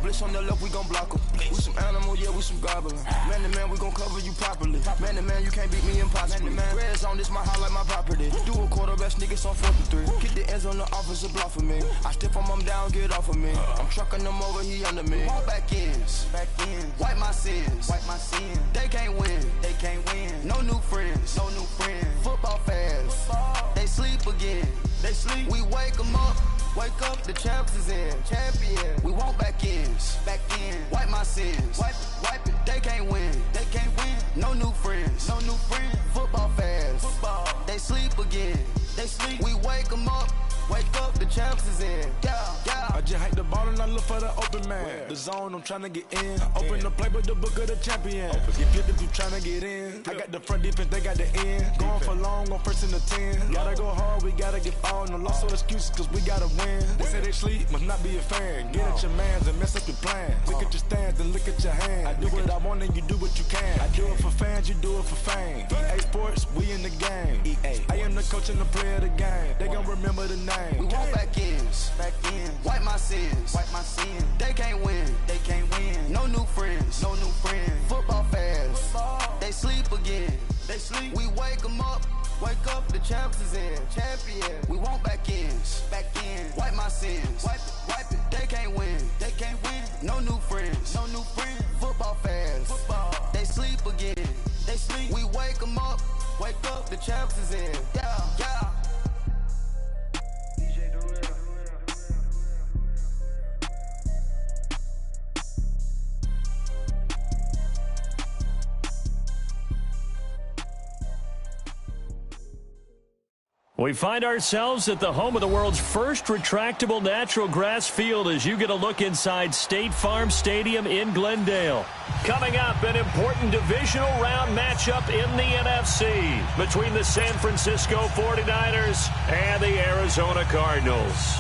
Blitz on the left, we gon' block 'em. We some animal, yeah, we some goblin. Man to man, we gon' cover you properly. Man to man, you can't beat me impossibly. Red zone, this my house like my property. Do a quarterback sneakers on 4th and 3. Kick the ends on the offensive block for me. I stiff him, I'm down, get off of me. I'm trucking them over, he under me. Back ends, wipe my sins, They can't win, No new friends, Football fans, they sleep again. We wake them up. Wake up, the champs is in. Champion. We want back ends. Wipe my sins. Wipe it. They can't win. No new friends. Football fans. They sleep again. We wake them up. Wake up, the champs is in. Yeah. I just hike the ball and I look for the open man. The zone, I'm trying to get in. Open the playbook, the book of the champion. Get flipped if you trying to get in. I got the front defense, they got the end. Going for long, on 1st and 10. Gotta go hard, we gotta get all. No loss or excuses, cause we gotta win. They say they sleep, must not be a fan. Get at your mans and mess up your plans. Look at your stands and look at your hands. I do what I want and you do what you can. I do it for fans, you do it for fame. EA Sports, we in the game. I am the coach and the player of the game. They gon' remember the name. We want back ends. Wipe my sins. They can't win. No new friends. Football fans. They sleep again. We wake them up. Wake up, the champs is in. Champion. We want back ends. Wipe my sins. Wipe it. They can't win. No new friends. Football fans. They sleep again. We wake them up. Wake up, the champs is in. Yeah. We find ourselves at the home of the world's first retractable natural grass field as you get a look inside State Farm Stadium in Glendale. Coming up, an important divisional round matchup in the NFC between the San Francisco 49ers and the Arizona Cardinals.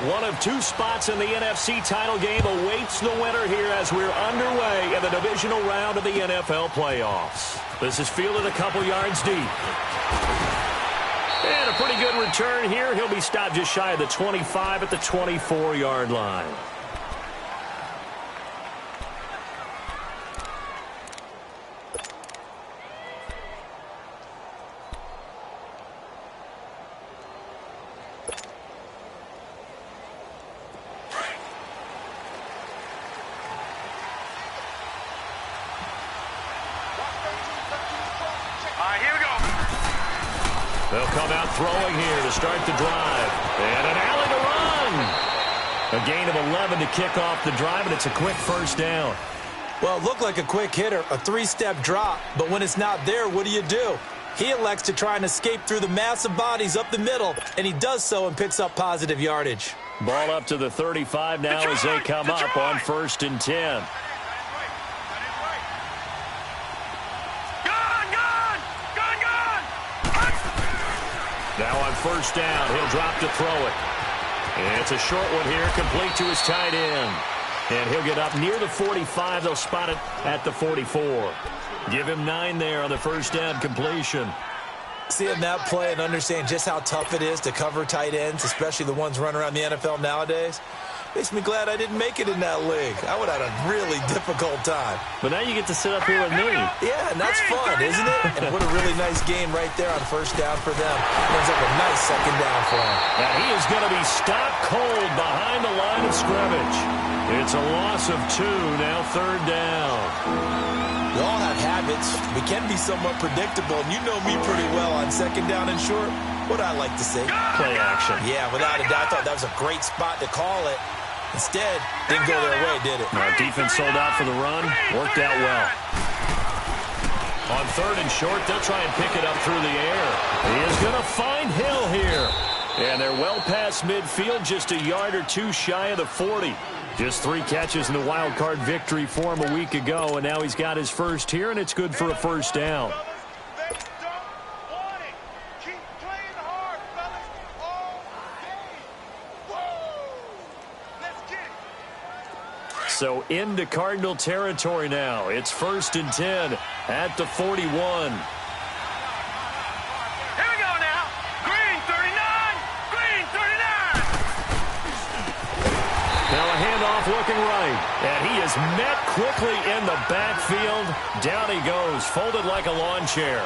One of two spots in the NFC title game awaits the winner here as we're underway in the divisional round of the NFL playoffs. This is fielded a couple yards deep. And a pretty good return here. He'll be stopped just shy of the 25 at the 24-yard line. They'll come out throwing here to start the drive. And an alley to run. A gain of 11 to kick off the drive, and it's a quick first down. Well, it looked like a quick hitter, a three-step drop. But when it's not there, what do? He elects to try and escape through the massive bodies up the middle, and he does so and picks up positive yardage. Ball up to the 35 now as they come up on 1st and 10. Now on 1st down, he'll drop to throw it. And it's a short one here, complete to his tight end. And he'll get up near the 45. They'll spot it at the 44. Give him 9 there on the first down completion. Seeing that play and understand just how tough it is to cover tight ends, especially the ones running around the NFL nowadays, makes me glad I didn't make it in that league. I would have had a really difficult time. But now you get to sit up here with me. Yeah, and that's fun, isn't it? And what a really nice game right there on 1st down for them. Ends up a nice 2nd down for him. And he is going to be stopped cold behind the line of scrimmage. It's a loss of 2, now 3rd down. We all have habits. We can be somewhat predictable, and you know me pretty well on 2nd down and short. What I like to say? Play action. Yeah, without a doubt. I thought that was a great spot to call it. Instead, didn't go their way, did it? Now, defense sold out for the run. Worked out well. On 3rd and short, they'll try and pick it up through the air. He is going to find Hill here. And they're well past midfield, just a yard or 2 shy of the 40. Just 3 catches in the wild card victory for him a week ago, and now he's got his first here, and it's good for a 1st down. So into Cardinal territory now. It's 1st and 10 at the 41. Here we go now. Green 39. Green 39. Now a handoff looking right. And he is met quickly in the backfield. Down he goes, folded like a lawn chair.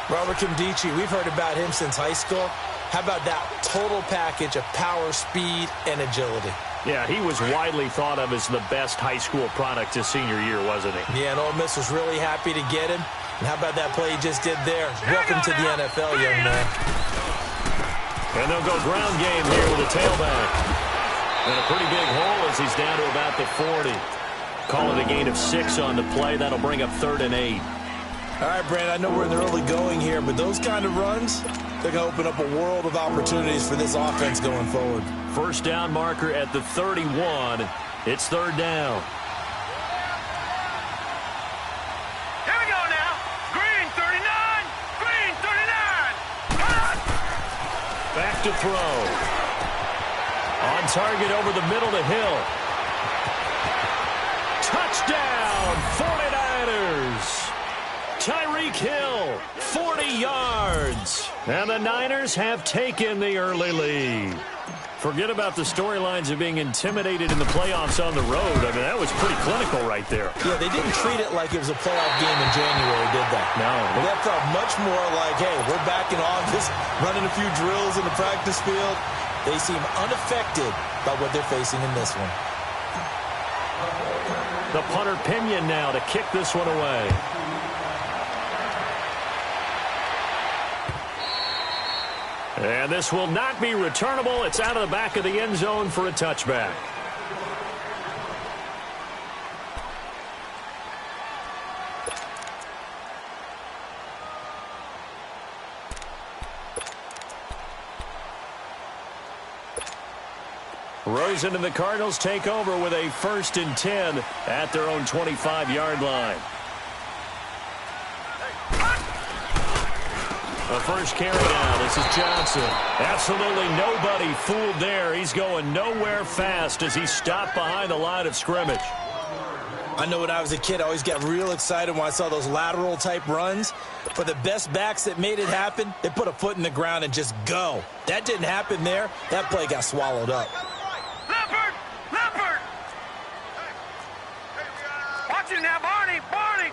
Robert Kimdichie, we've heard about him since high school. How about that total package of power, speed, and agility? Yeah, he was widely thought of as the best high school product his senior year, wasn't he? Yeah, and Ole Miss was really happy to get him. And how about that play he just did there? Welcome to the NFL, young man. And they'll go ground game here with a tailback. And a pretty big hole as he's down to about the 40. Call it a gain of 6 on the play. That'll bring up 3rd and 8. All right, Brandon, I know we're in the early going here, but those kind of runs, they're going to open up a world of opportunities for this offense going forward. First down marker at the 31. It's 3rd down. Here we go now. Green 39. Green 39. Back to throw. On target over the middle to Hill. Touchdown, 49ers. Tyreek Hill, 40 yards. And the Niners have taken the early lead. Forget about the storylines of being intimidated in the playoffs on the road. I mean, that was pretty clinical right there. Yeah, they didn't treat it like it was a playoff game in January, did they? No. That felt much more like, hey, we're back in August, running a few drills in the practice field. They seem unaffected by what they're facing in this one. The punter Pinion now to kick this one away. And this will not be returnable. It's out of the back of the end zone for a touchback. Rosen and the Cardinals take over with a 1st and 10 at their own 25-yard line. The first carry down. This is Johnson. Absolutely nobody fooled there. He's going nowhere fast as he stopped behind the line of scrimmage. I know when I was a kid, I always got real excited when I saw those lateral-type runs. But the best backs that made it happen, they put a foot in the ground and just go. That didn't happen there. That play got swallowed up. Leopard! Leopard! Watch it now, Barney! Barney!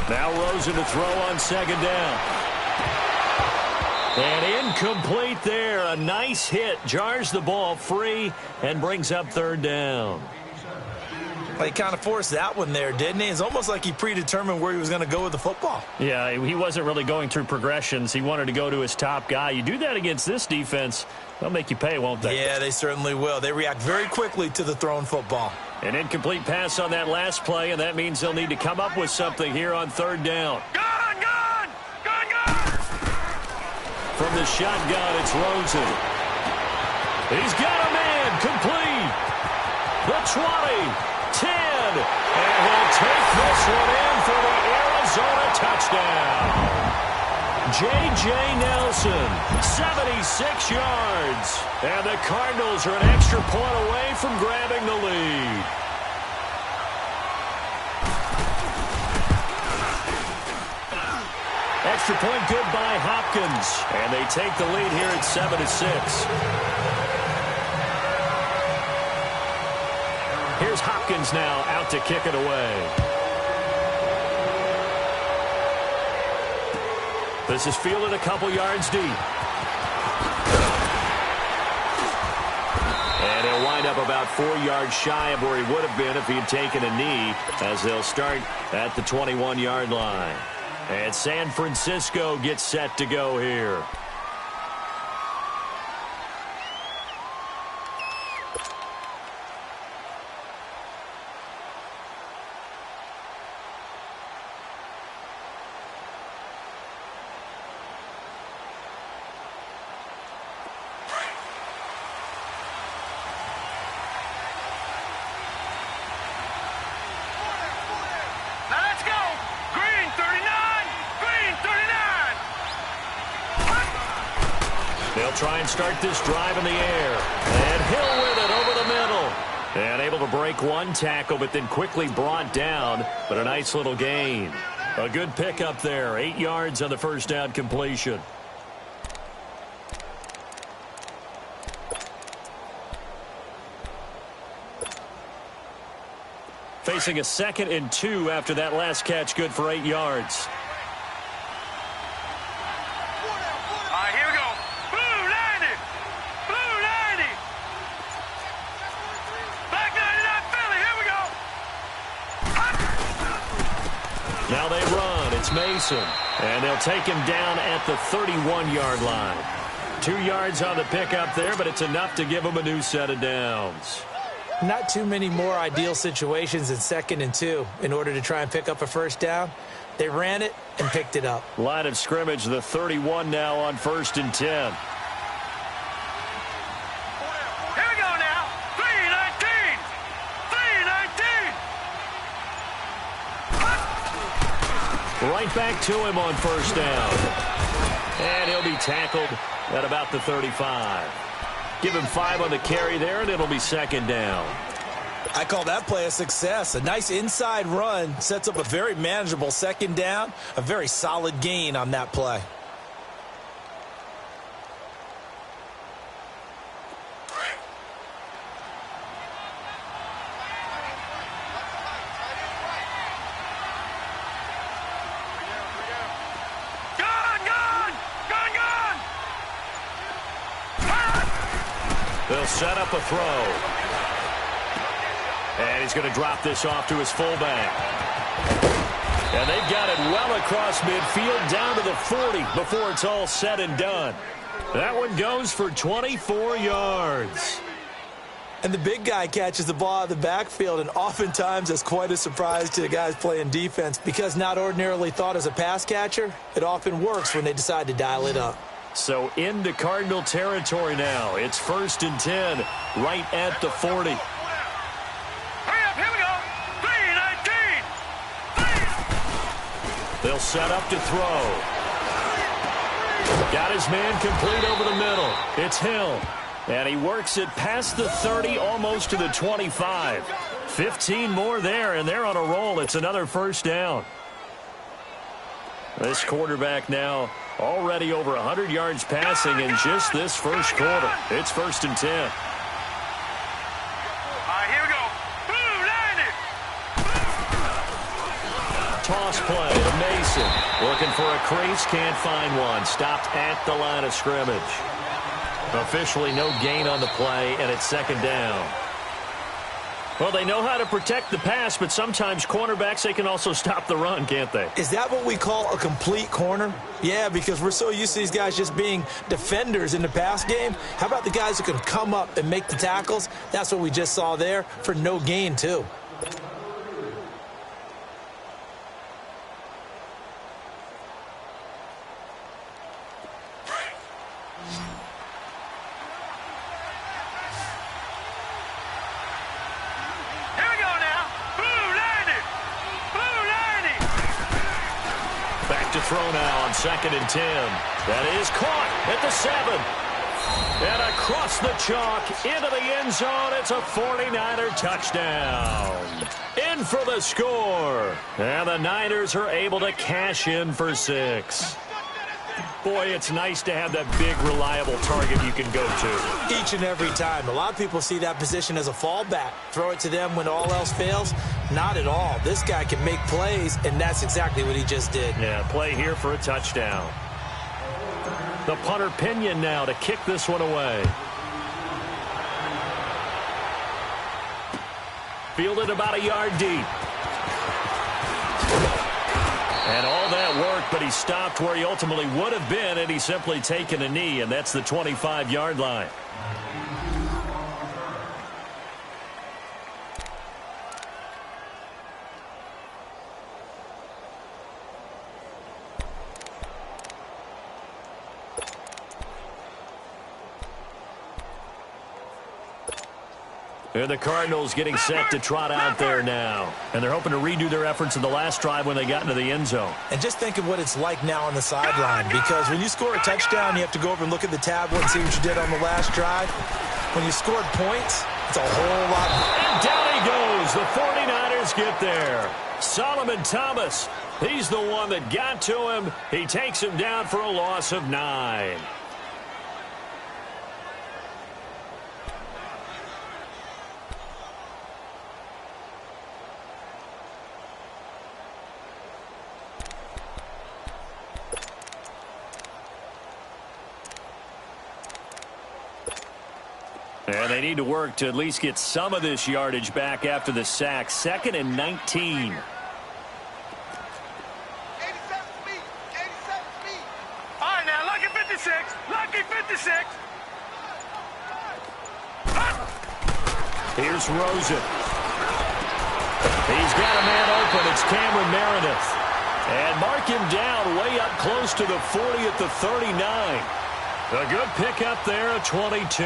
Now Rosen to throw on 2nd down. And incomplete there. A nice hit. Jars the ball free and brings up 3rd down. Well, he kind of forced that one there, didn't he? It's almost like he predetermined where he was going to go with the football. Yeah, he wasn't really going through progressions. He wanted to go to his top guy. You do that against this defense, they'll make you pay, won't they? Yeah, they certainly will. They react very quickly to the thrown football. An incomplete pass on that last play, and that means they'll need to come up with something here on 3rd down. Gun! Gun! Gun! Gun! From the shotgun, it's Rosen. He's got a man, complete. The 20. 10, and he'll take this one in for the Arizona touchdown. J.J. Nelson, 76 yards. And the Cardinals are an extra point away from grabbing the lead. Extra point good by Hopkins. And they take the lead here at 7-6. Here's Hopkins now out to kick it away. This is fielded a couple yards deep. And he'll wind up about 4 yards shy of where he would have been if he had taken a knee, as they'll start at the 21-yard line. And San Francisco gets set to go here. They'll try and start this drive in the air. And Hill with it over the middle. And able to break one tackle, but then quickly brought down. But a nice little gain. A good pickup there. 8 yards on the first down completion. Facing a 2nd and 2 after that last catch, good for 8 yards. All right, here we go. Blue 90. Blue 90. Black 99 Philly. Here we go. Now they run. It's Mason. And they'll take him down at the 31-yard line. 2 yards on the pickup there, but it's enough to give him a new set of downs. Not too many more ideal situations in 2nd and 2 in order to try and pick up a first down. They ran it and picked it up. Line of scrimmage, the 31 now on 1st and 10. Here we go now. 319. 319. Right back to him on 1st down. And he'll be tackled at about the 35. Give him 5 on the carry there, and it'll be 2nd down. I call that play a success. A nice inside run sets up a very manageable 2nd down. A very solid gain on that play. They'll set up a throw. And he's going to drop this off to his fullback. And they've got it well across midfield down to the 40 before it's all said and done. That one goes for 24 yards. And the big guy catches the ball out of the backfield, and oftentimes that's quite a surprise to the guys playing defense because not ordinarily thought as a pass catcher, it often works when they decide to dial it up. So into Cardinal territory now. It's 1st and 10, right at the 40. Hurry up, here we go. 319. They'll set up to throw. Got his man complete over the middle. It's Hill. And he works it past the 30, almost to the 25. 15 more there, and they're on a roll. It's another 1st down. This quarterback now already over 100 yards passing in just this first quarter. It's 1st and 10. All right, here we go. Blue 90. Toss play to Mason. Looking for a crease, can't find one. Stopped at the line of scrimmage. Officially no gain on the play, and it's 2nd down. Well, they know how to protect the pass, but sometimes cornerbacks, they can also stop the run, can't they? Is that what we call a complete corner? Yeah, because we're so used to these guys just being defenders in the pass game. How about the guys who can come up and make the tackles? That's what we just saw there for no gain, too. Throw now on 2nd and 10. That is caught at the 7. And across the chalk into the end zone. It's a 49er touchdown. In for the score. And the Niners are able to cash in for 6. Boy, it's nice to have that big, reliable target you can go to. Each and every time. A lot of people see that position as a fallback. Throw it to them when all else fails. Not at all. This guy can make plays, and that's exactly what he just did. Yeah, play here for a touchdown. The punter Pinion now to kick this one away. Fielded about a yard deep. And all that worked, but he stopped where he ultimately would have been, and he's simply taken a knee, and that's the 25-yard line. And the Cardinals getting set to trot out there now. And they're hoping to redo their efforts in the last drive when they got into the end zone. And just think of what it's like now on the sideline, because when you score a touchdown, you have to go over and look at the tablet and see what you did on the last drive. When you scored points, it's a whole lot. And down he goes. The 49ers get there. Solomon Thomas, he's the one that got to him. He takes him down for a loss of 9. And they need to work to at least get some of this yardage back after the sack. 2nd and 19. 87 speed. 87 speed. All right, now, lucky 56. Lucky 56. Here's Rosen. He's got a man open. It's Cameron Meredith. And mark him down way up close to the 40 at the 39. A good pickup there at 22.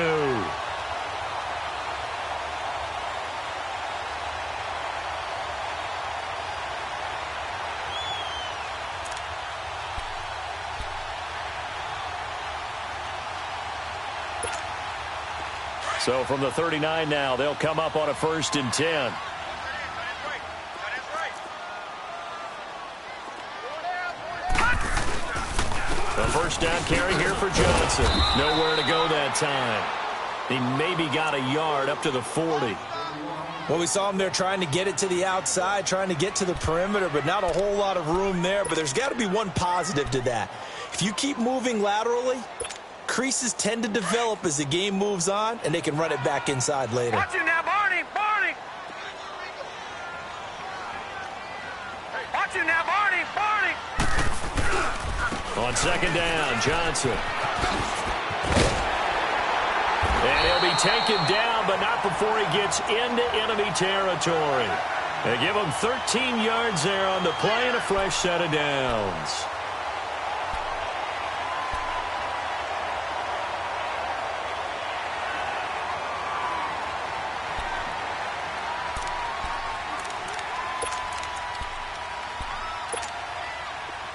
So from the 39 now, they'll come up on a 1st and 10. A first down carry here for Johnson. Nowhere to go that time. He maybe got a yard up to the 40. Well, we saw him there trying to get it to the outside, trying to get to the perimeter, but not a whole lot of room there. But there's got to be one positive to that. If you keep moving laterally, creases tend to develop as the game moves on, and they can run it back inside later. Watch it now, Barney. Barney. Watch it now, Barney. Barney. On 2nd down, Johnson. And he'll be taken down, but not before he gets into enemy territory. They give him 13 yards there on the play and a fresh set of downs.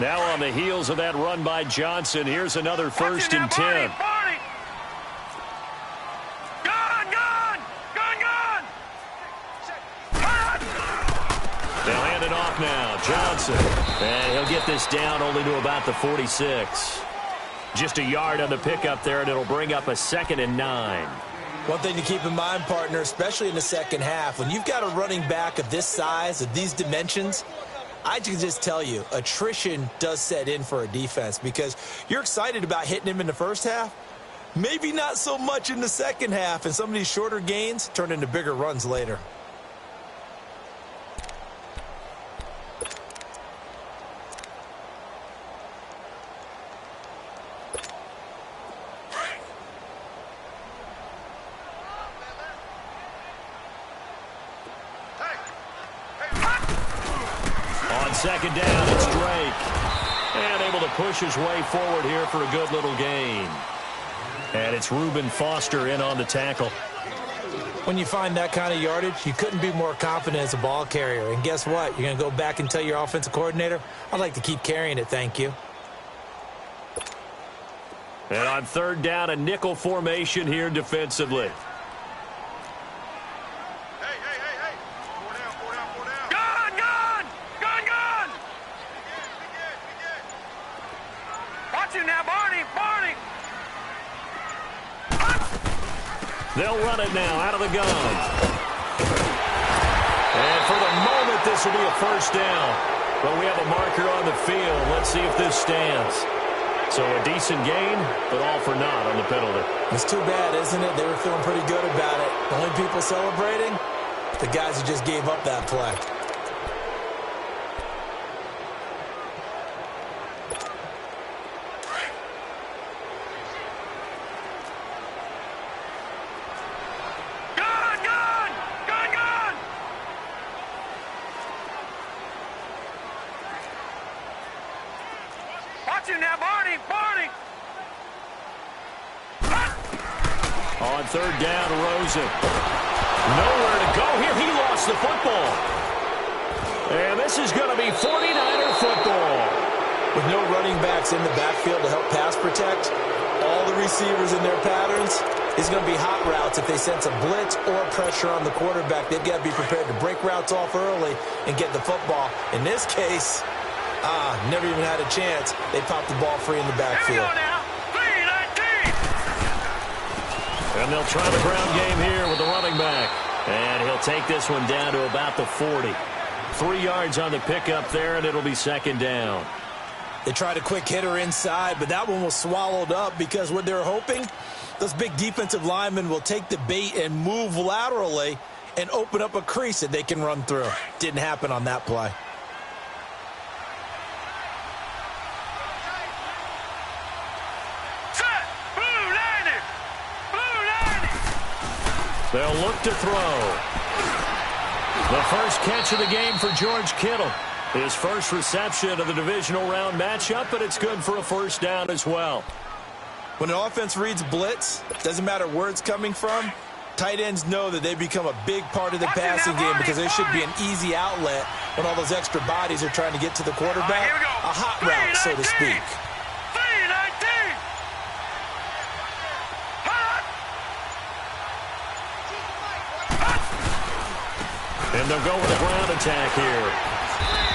Now on the heels of that run by Johnson, here's another 1st and 10. Barney. Gun, gun, gun, gun. They'll hand it off now. Johnson. And he'll get this down only to about the 46. Just a yard on the pickup there, and it'll bring up a 2nd and 9. One thing to keep in mind, partner, especially in the second half, when you've got a running back of this size, of these dimensions, I can just tell you, attrition does set in for a defense because you're excited about hitting him in the first half. Maybe not so much in the second half, and some of these shorter gains turn into bigger runs later. On 2nd down, it's Drake. And able to push his way forward here for a good little gain. And it's Reuben Foster in on the tackle. When you find that kind of yardage, you couldn't be more confident as a ball carrier. And guess what? You're going to go back and tell your offensive coordinator, I'd like to keep carrying it, thank you. And on 3rd down, a nickel formation here defensively. They'll run it now out of the gun. And for the moment, this will be a 1st down. But we have a marker on the field. Let's see if this stands. So a decent gain, but all for naught on the penalty. It's too bad, isn't it? They were feeling pretty good about it. The only people celebrating, the guys who just gave up that play. On 3rd down, Rosen. Nowhere to go here. He lost the football. And this is going to be 49er football. With no running backs in the backfield to help pass protect, all the receivers in their patterns, it's going to be hot routes if they sense a blitz or pressure on the quarterback. They've got to be prepared to break routes off early and get the football. In this case, never even had a chance. They popped the ball free in the backfield. And they'll try the ground game here with the running back. And he'll take this one down to about the 40. 3 yards on the pickup there, and it'll be second down. They tried a quick hitter inside, but that one was swallowed up because what they're hoping, those big defensive linemen will take the bait and move laterally and open up a crease that they can run through. Didn't happen on that play. They'll look to throw. The first catch of the game for George Kittle. His first reception of the divisional round matchup, but it's good for a first down as well. When an offense reads blitz, doesn't matter where it's coming from, tight ends know that they become a big part of the passing game because there should be an easy outlet when all those extra bodies are trying to get to the quarterback. A hot route, so to speak. And they'll go with a ground attack here.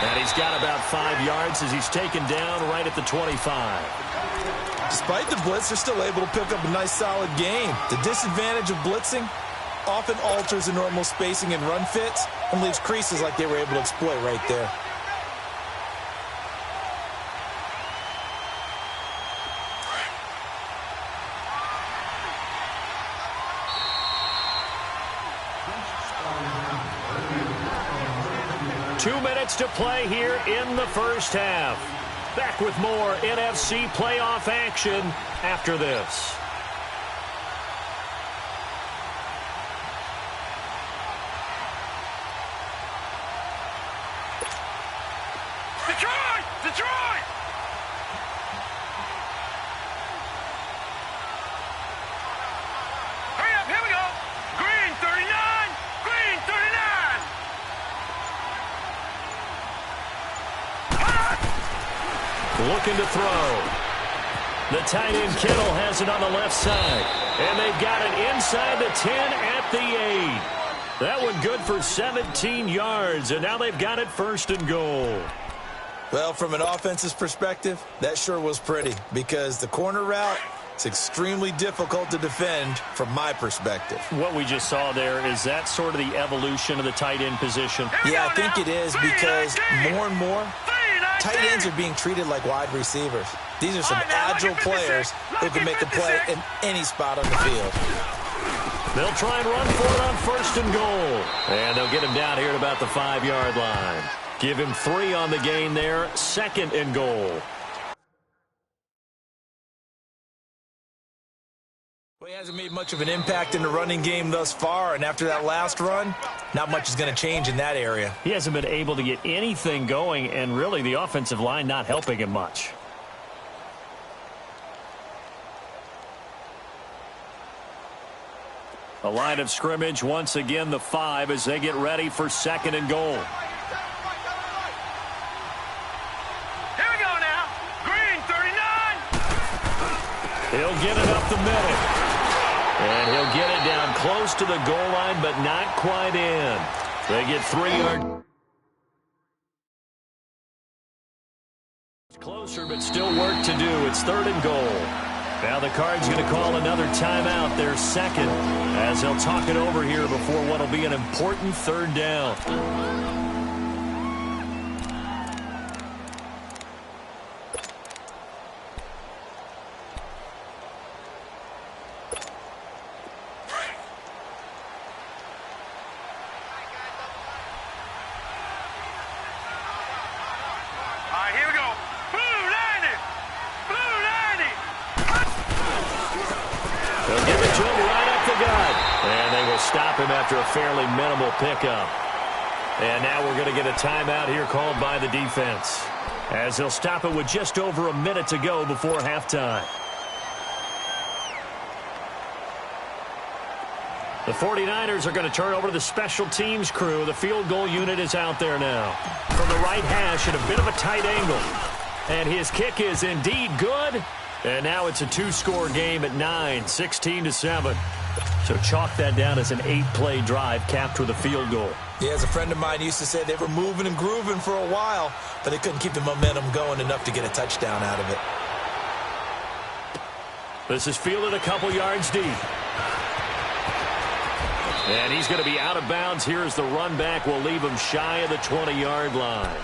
And he's got about 5 yards as he's taken down right at the 25. Despite the blitz, they're still able to pick up a nice, solid gain. The disadvantage of blitzing often alters the normal spacing and run fits and leaves creases like they were able to exploit right there. To play here in the first half. Back with more NFC playoff action after this. Detroit! Detroit! Hurry up, here we go. Green 39, green 39. Looking to throw. The tight end Kittle has it on the left side. And they've got it inside the 10 at the 8. That one good for 17 yards. And now they've got it first and goal. Well, from an offense's perspective, that sure was pretty because the corner route, it's extremely difficult to defend from my perspective. What we just saw there, is that sort of the evolution of the tight end position? Yeah, I think it is because more and more, tight ends are being treated like wide receivers. These are some agile players who can make a play in any spot on the field. They'll try and run for it on first and goal. And they'll get him down here at about the 5-yard line. Give him 3 on the gain there, second and goal. Well, he hasn't made much of an impact in the running game thus far, and after that last run, not much is going to change in that area. He hasn't been able to get anything going, and really the offensive line not helping him much. A line of scrimmage, once again the 5 as they get ready for second and goal. Here we go now. Green 39. He'll get it up the middle. And he'll get it down close to the goal line, but not quite in. They get 3 yards. Closer, but still work to do. It's third and goal. Now the Cards going to call another timeout, their second, as they'll talk it over here before what will be an important third down. Stop him after a fairly minimal pickup. And now we're going to get a timeout here called by the defense, as they'll stop it with just over a minute to go before halftime. The 49ers are going to turn over to the special teams crew. The field goal unit is out there now. From the right hash at a bit of a tight angle. And his kick is indeed good. And now it's a two-score game at 9, 16-7. So chalk that down as an 8-play drive capped with a field goal. Yeah, as a friend of mine used to say, they were moving and grooving for a while, but they couldn't keep the momentum going enough to get a touchdown out of it. This is fielded a couple yards deep. And he's going to be out of bounds. Here's the run back. Will leave him shy of the 20-yard line.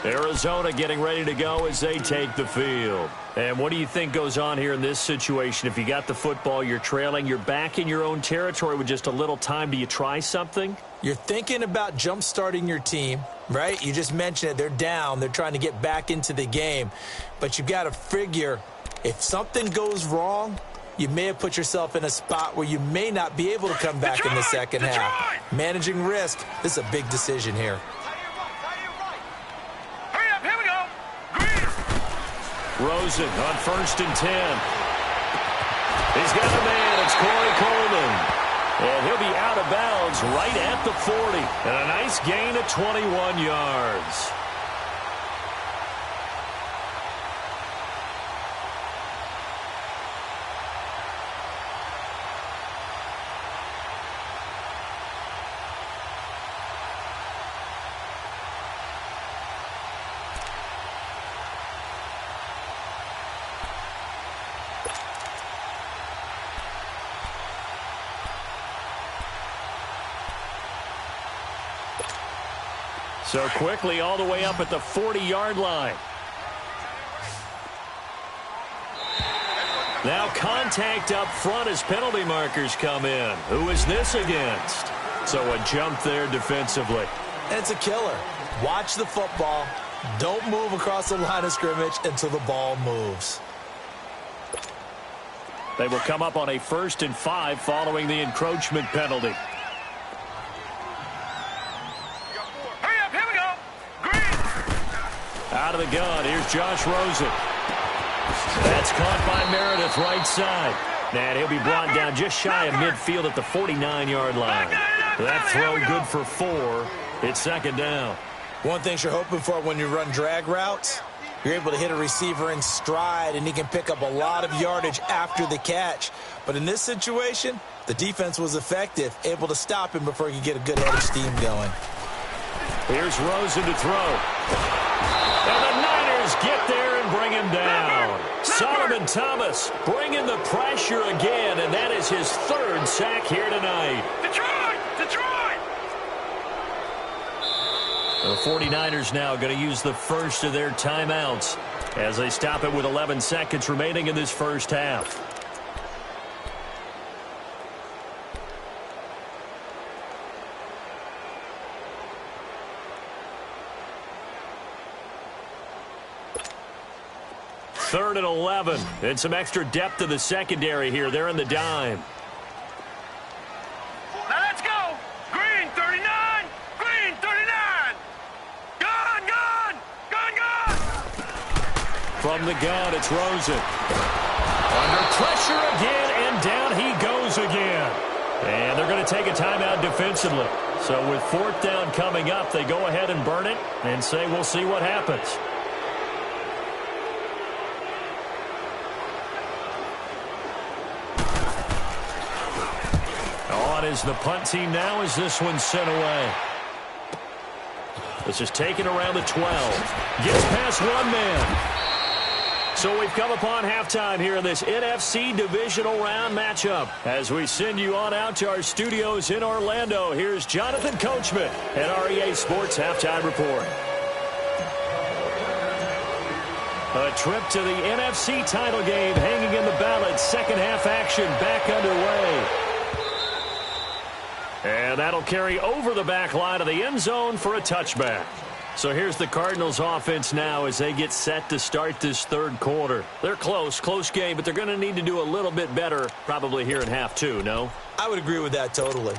Arizona getting ready to go as they take the field. And what do you think goes on here in this situation? If you got the football, you're trailing, you're back in your own territory with just a little time. Do you try something? You're thinking about jump-starting your team, right? You just mentioned it. They're down. They're trying to get back into the game. But you've got to figure if something goes wrong, you may have put yourself in a spot where you may not be able to come back in the second half. Managing risk, this is a big decision here. Hurry up, here we go. Rosen on 1st and 10. He's got the man. It's Corey Coleman. And he'll be out of bounds right at the 40. And a nice gain of 21 yards. So quickly all the way up at the 40-yard line. Now contact up front as penalty markers come in. Who is this against? So a jump there defensively. And it's a killer. Watch the football. Don't move across the line of scrimmage until the ball moves. They will come up on a 1st and 5 following the encroachment penalty. Out of the gun, here's Josh Rosen. That's caught by Meredith, right side. And he'll be brought down just shy of midfield at the 49-yard line. That throw good for 4. It's 2nd down. One thing you're hoping for when you run drag routes, you're able to hit a receiver in stride, and he can pick up a lot of yardage after the catch. But in this situation, the defense was effective, able to stop him before he could get a good head of steam going. Here's Rosen to throw. And the Niners get there and bring him down. Solomon Thomas bringing the pressure again, and that is his 3rd sack here tonight. Detroit! The 49ers now going to use the first of their timeouts as they stop it with 11 seconds remaining in this first half. Third and 11, and some extra depth to the secondary here. They're in the dime. Now let's go. Green 39. Green 39. Gun. From the gun, it's Rosen. Under pressure again, and down he goes again. And they're going to take a timeout defensively. So with 4th down coming up, they go ahead and burn it and say we'll see what happens. Is the punt team now as this one's sent away. This is taken around the 12. Gets past one man. So we've come upon halftime here in this NFC divisional round matchup. As we send you on out to our studios in Orlando, here's Jonathan Coachman at REA Sports Halftime Report. A trip to the NFC title game hanging in the balance. Second half action back underway. And that'll carry over the back line of the end zone for a touchback. So here's the Cardinals offense now as they get set to start this 3rd quarter. They're close game, but they're going to need to do a little bit better probably here in half 2, no? I would agree with that totally.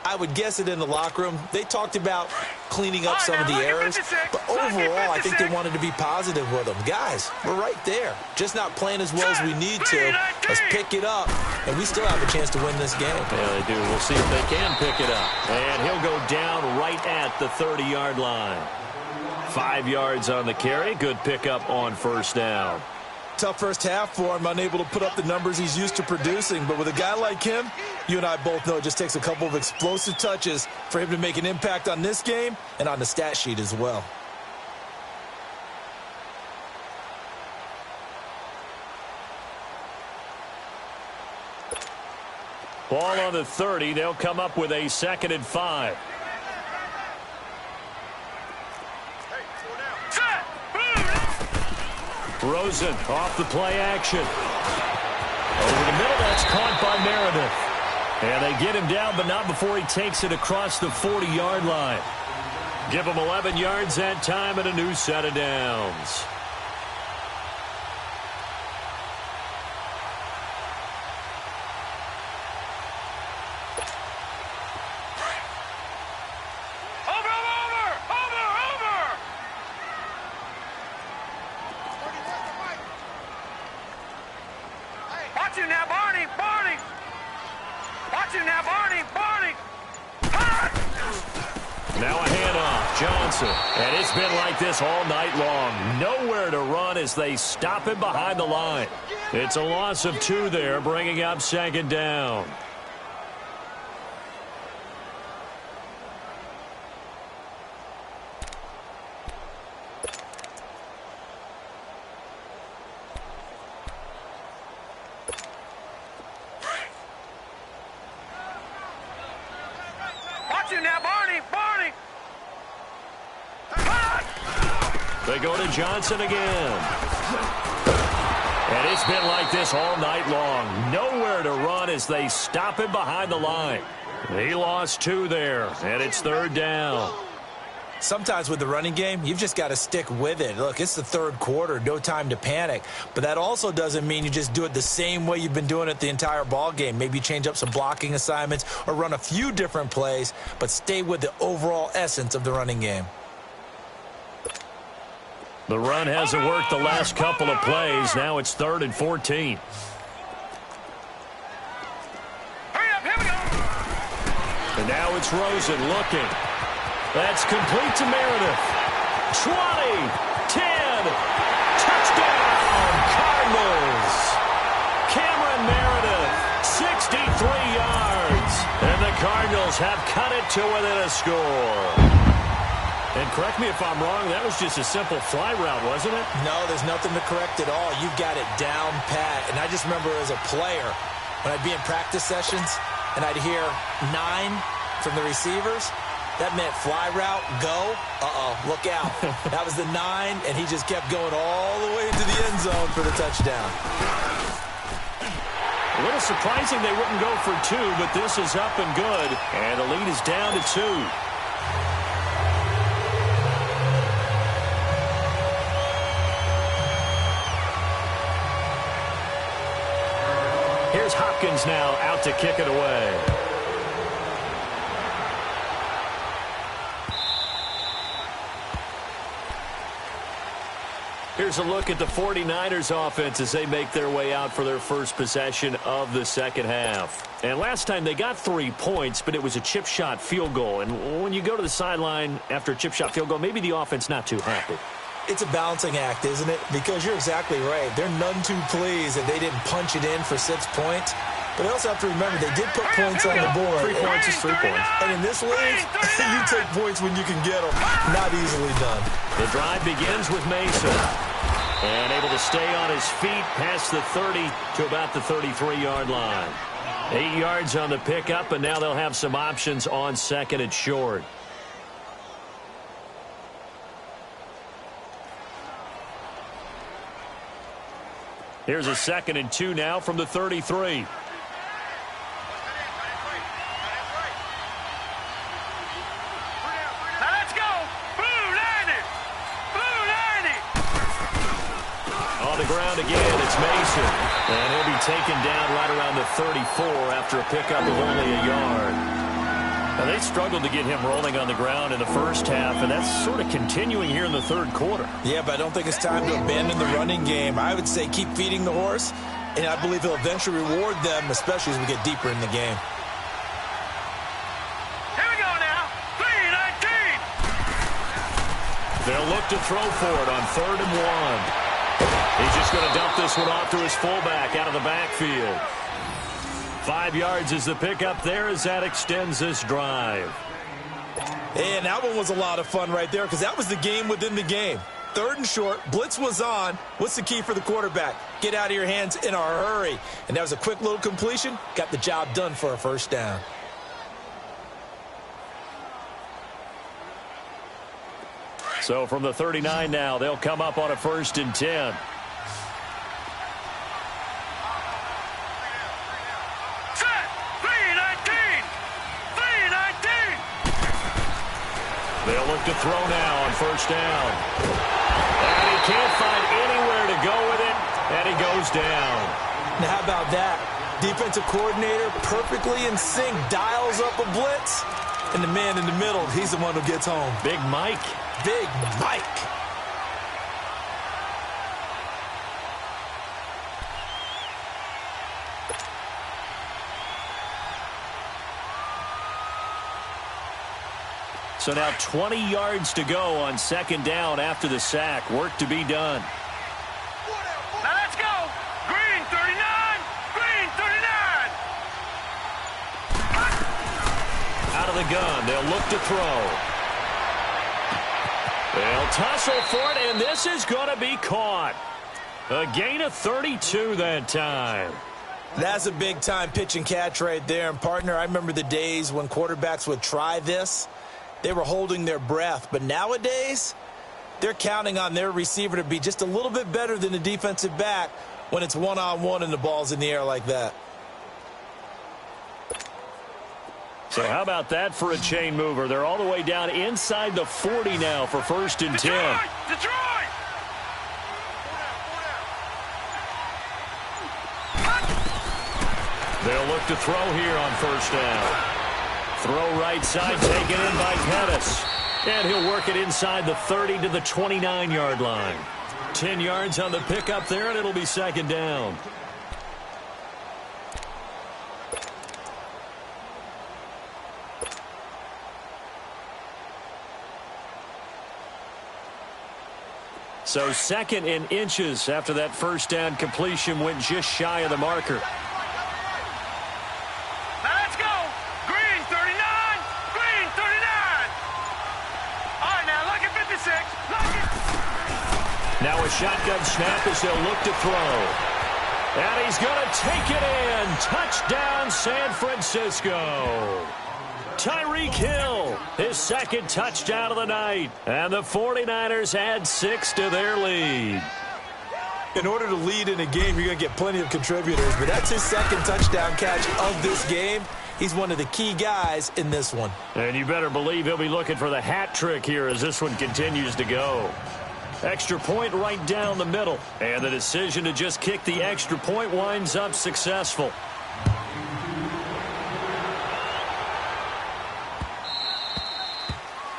I would guess it in the locker room. They talked about cleaning up some of the errors. But overall, I think they wanted to be positive with them. Guys, we're right there. Just not playing as well as we need to. Let's pick it up, and we still have a chance to win this game. Yeah, they do. We'll see if they can pick it up. And he'll go down right at the 30-yard line. 5 yards on the carry. Good pickup on first down. Tough first half for him, unable to put up the numbers he's used to producing. But with a guy like him, you and I both know it just takes a couple of explosive touches for him to make an impact on this game and on the stat sheet as well. Ball on the 30. They'll come up with a 2nd and 5. Rosen off the play action. Over the middle, that's caught by Meredith. And they get him down, but not before he takes it across the 40-yard line. Give him 11 yards that time and a new set of downs. Now a handoff, Johnson. And it's been like this all night long. Nowhere to run as they stop him behind the line. It's a loss of 2 there, bringing up 2nd down. They go to Johnson again. And it's been like this all night long. Nowhere to run as they stop him behind the line. He lost 2 there, and it's 3rd down. Sometimes with the running game, you've just got to stick with it. Look, it's the 3rd quarter, no time to panic. But that also doesn't mean you just do it the same way you've been doing it the entire ball game. Maybe change up some blocking assignments or run a few different plays, but stay with the overall essence of the running game. The run hasn't worked the last couple of plays. Now it's 3rd and 14. And now it's Rosen looking. That's complete to Meredith. 20, 10, touchdown, Cardinals. Cameron Meredith, 63 yards. And the Cardinals have cut it to within a score. And correct me if I'm wrong, that was just a simple fly route, wasn't it? No, there's nothing to correct at all. You've got it down pat. And I just remember as a player, when I'd be in practice sessions and I'd hear 9 from the receivers, that meant fly route, go, look out. That was the 9, and he just kept going all the way into the end zone for the touchdown. A little surprising they wouldn't go for 2, but this is up and good. And the lead is down to 2. Here's Hopkins now out to kick it away. Here's a look at the 49ers offense as they make their way out for their first possession of the second half. And last time they got 3 points, but it was a chip shot field goal. And when you go to the sideline after a chip shot field goal, maybe the offense not too happy. It's a balancing act, isn't it? Because you're exactly right. They're none too pleased that they didn't punch it in for 6 points. But I also have to remember they did put points on the board. 3 points is 3 points. And in this league, you take points when you can get them. Not easily done. The drive begins with Mason. And able to stay on his feet past the 30 to about the 33-yard line. 8 yards on the pickup, and now they'll have some options on 2nd and short. Here's a 2nd and 2 now from the 33. Ground again, it's Mason. And he'll be taken down right around the 34 after a pickup of only a yard. Now, they struggled to get him rolling on the ground in the first half, and that's sort of continuing here in the third quarter. Yeah, but I don't think it's time to abandon the running game. I would say keep feeding the horse, and I believe he'll eventually reward them, especially as we get deeper in the game. Here we go now. 3-19. They'll look to throw for it on 3rd and 1. He's just going to dump this one off to his fullback out of the backfield. 5 yards is the pickup there as that extends this drive. And that one was a lot of fun right there because that was the game within the game. 3rd and short, blitz was on. What's the key for the quarterback? Get out of your hands in a hurry. And that was a quick little completion. Got the job done for a first down. So from the 39 now, they'll come up on a 1st and 10. They'll look to throw now on 1st down. And he can't find anywhere to go with it, and he goes down. Now, how about that? Defensive coordinator perfectly in sync, dials up a blitz, and the man in the middle, he's the one who gets home. Big Mike. Big Mike. So now 20 yards to go on 2nd down after the sack. Work to be done. Now let's go. Green 39. Green 39. Out of the gun. They'll look to throw. They'll tussle for it, and this is going to be caught. A gain of 32 that time. That's a big-time pitch and catch right there. And, partner, I remember the days when quarterbacks would try this. They were holding their breath. But nowadays, they're counting on their receiver to be just a little bit better than the defensive back when it's one-on-one and the ball's in the air like that. So how about that for a chain mover? They're all the way down inside the 40 now for 1st and 10. Detroit! They'll look to throw here on 1st down. Throw right side, taken in by Pettis. And he'll work it inside the 30 to the 29-yard line. 10 yards on the pickup there, and it'll be 2nd down. So 2nd and inches after that 1st down completion went just shy of the marker. Now a shotgun snap as they'll look to throw. And he's going to take it in. Touchdown, San Francisco. Tyreek Hill, his 2nd touchdown of the night. And the 49ers add 6 to their lead. In order to lead in a game, you're going to get plenty of contributors. But that's his 2nd touchdown catch of this game. He's one of the key guys in this one. And you better believe he'll be looking for the hat trick here as this one continues to go. Extra point right down the middle. And the decision to just kick the extra point winds up successful.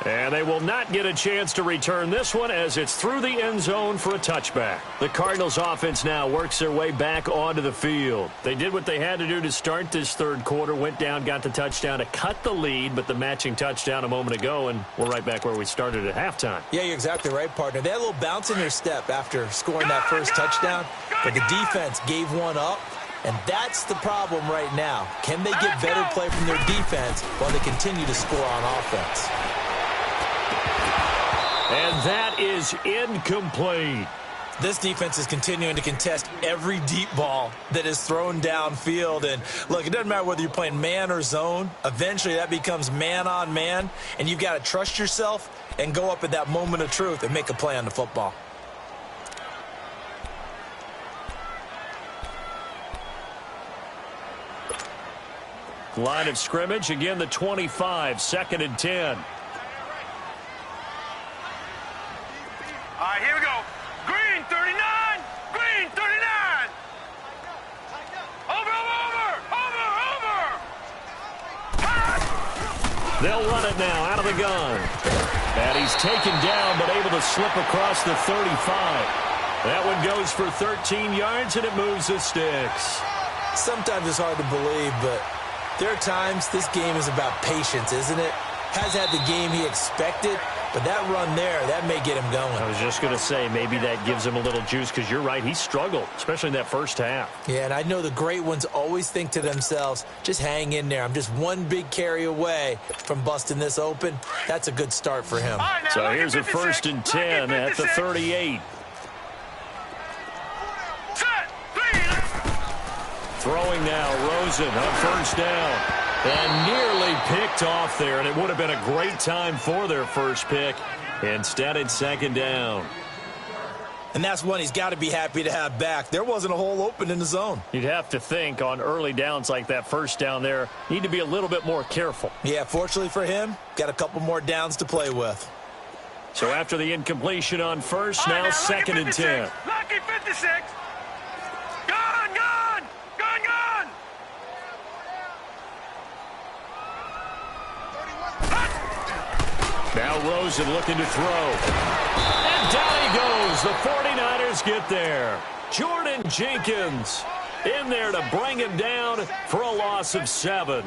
And they will not get a chance to return this one as it's through the end zone for a touchback. The Cardinals offense now works their way back onto the field. They did what they had to do to start this 3rd quarter, went down, got the touchdown to cut the lead, but the matching touchdown a moment ago, and we're right back where we started at halftime. Yeah, you're exactly right, partner. They had a little bounce in their step after scoring that first touchdown, but the defense gave one up. And that's the problem right now. Can they get better play from their defense while they continue to score on offense? And that is incomplete. This defense is continuing to contest every deep ball that is thrown downfield. And, look, it doesn't matter whether you're playing man or zone. Eventually, that becomes man-on-man, and you've got to trust yourself and go up at that moment of truth and make a play on the football. Line of scrimmage, again the 25, 2nd and 10. All right, here we go. Green 39. Green 39. Over. They'll run it now out of the gun. And he's taken down but able to slip across the 35. That one goes for 13 yards, and it moves the sticks. Sometimes it's hard to believe, but there are times this game is about patience, isn't it? Has had the game he expected, but that run there, that may get him going. I was just going to say, maybe that gives him a little juice, because you're right, he struggled, especially in that first half. Yeah, and I know the great ones always think to themselves, just hang in there. I'm just one big carry away from busting this open. That's a good start for him. Right, now, So here's a 1st and 10 at the 38. Throwing now, Rosen on 1st down. And nearly picked off there, and it would have been a great time for their first pick. Instead, it's 2nd down. And that's one he's got to be happy to have back. There wasn't a hole open in the zone. You'd have to think on early downs like that 1st down there, need to be a little bit more careful. Yeah, fortunately for him, got a couple more downs to play with. So after the incompletion on 1st, Right, now 2nd and 10. Lucky 56. Gone, gone, gone, gone. Now Rosen looking to throw. And down he goes. The 49ers get there. Jordan Jenkins in there to bring him down for a loss of 7.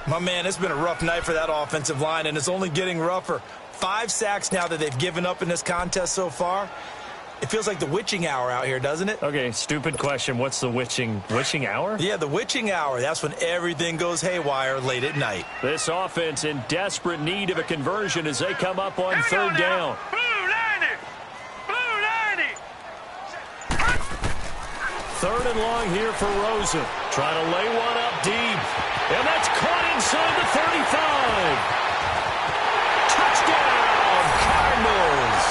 My man, it's been a rough night for that offensive line, and it's only getting rougher. 5 sacks now that they've given up in this contest so far. It feels like the witching hour out here, doesn't it? Okay, stupid question. What's the witching hour? Yeah, the witching hour. That's when everything goes haywire late at night. This offense in desperate need of a conversion as they come up on Here we go 3rd now. down. Blue 90. Blue 90. 3rd and long here for Rosen. Trying to lay one up deep. And that's caught inside the 35. Touchdown, Cardinals.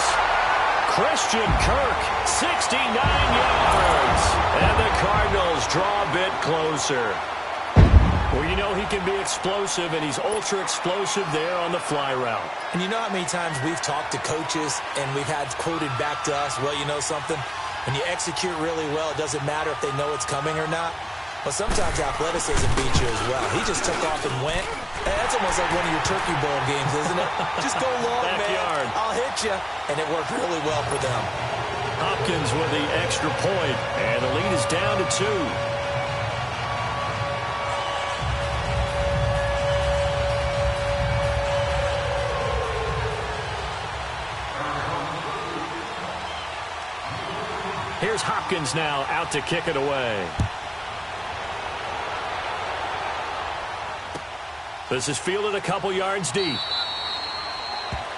Christian Kirk, 69 yards. And the Cardinals draw a bit closer. Well, you know he can be explosive, and he's ultra-explosive there on the fly route. And you know how many times we've talked to coaches and we've had quoted back to us, well, you know something? When you execute really well, it doesn't matter if they know it's coming or not. But sometimes athleticism beats you as well. He just took off and went. Hey, that's almost like one of your Turkey Bowl games, isn't it? Just go long, Backyard. man. I'll hit you. And it worked really well for them. Hopkins with the extra point, and the lead is down to 2. Here's Hopkins now out to kick it away. This is fielded a couple yards deep.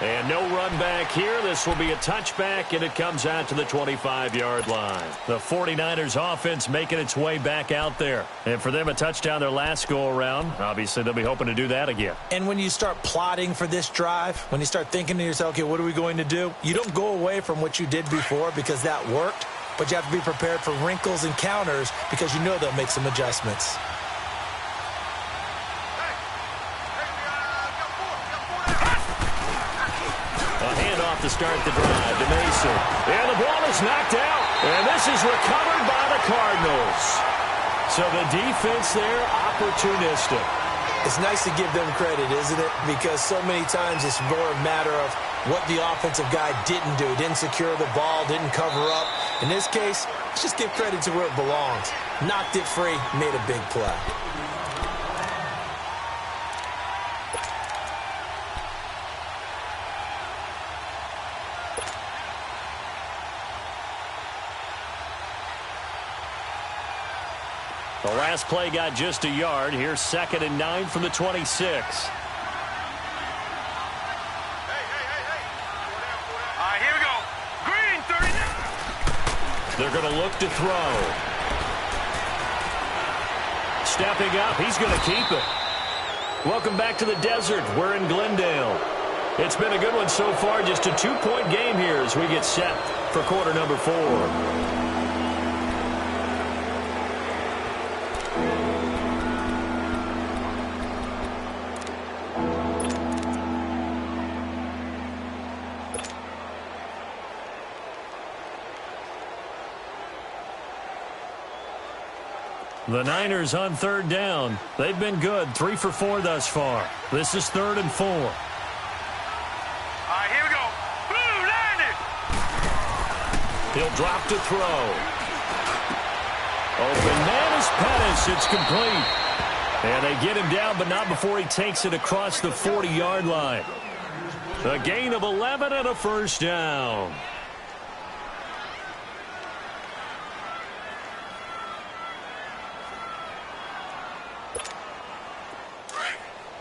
And no run back here. This will be a touchback, and it comes out to the 25-yard line. The 49ers offense making its way back out there. And for them, a touchdown their last go-around. Obviously, they'll be hoping to do that again. And when you start plotting for this drive, when you start thinking to yourself, okay, what are we going to do? You don't go away from what you did before because that worked, but you have to be prepared for wrinkles and counters because you know they'll make some adjustments. To start the drive to Mason. And the ball is knocked out. And this is recovered by the Cardinals. So the defense there, opportunistic. It's nice to give them credit, isn't it? Because so many times it's more a matter of what the offensive guy didn't do. Didn't secure the ball, didn't cover up. In this case, let's just give credit to where it belongs. Knocked it free, made a big play. The last play got just a yard. Here's 2nd and 9 from the 26. Hey. All right, here we go. Green, 30. They're going to look to throw. Stepping up, he's going to keep it. Welcome back to the desert. We're in Glendale. It's been a good one so far. Just a 2-point game here as we get set for quarter number 4. The Niners on third down. They've been good, 3 for 4 thus far. This is 3rd and 4. All right, here we go. Blue, landed. He'll drop to throw. Open man is Pettis. It's complete. And they get him down, but not before he takes it across the 40-yard line. A gain of 11 and a first down.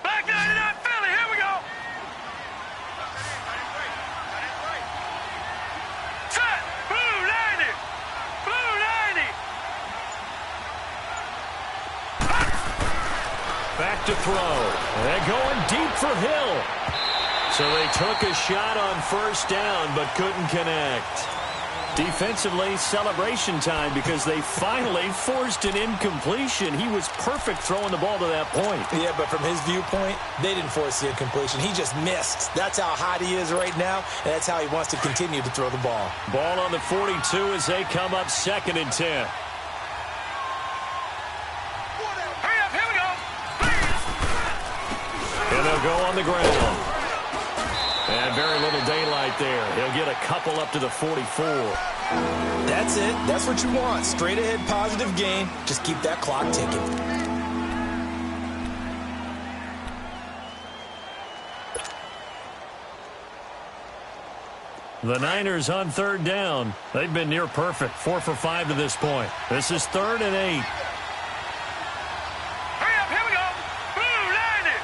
Back 99 Philly, here we go. Set, blue, landed. Blue, landed. Back to throw. They're going deep for Hill. So they took a shot on first down, but couldn't connect. Defensively, celebration time because they finally forced an incompletion. He was perfect throwing the ball to that point. Yeah, but from his viewpoint, they didn't force the incompletion. He just missed. That's how hot he is right now, and that's how he wants to continue to throw the ball. Ball on the 42 as they come up 2nd and 10. Hurry up, here we go. And they'll go on the ground. And very little daylight there. He'll get a couple up to the 44. That's it. That's what you want. Straight ahead, positive gain. Just keep that clock ticking. The Niners on third down. They've been near perfect. 4 for 5 to this point. This is 3rd and 8. Hurry up, here we go. Blue, landed.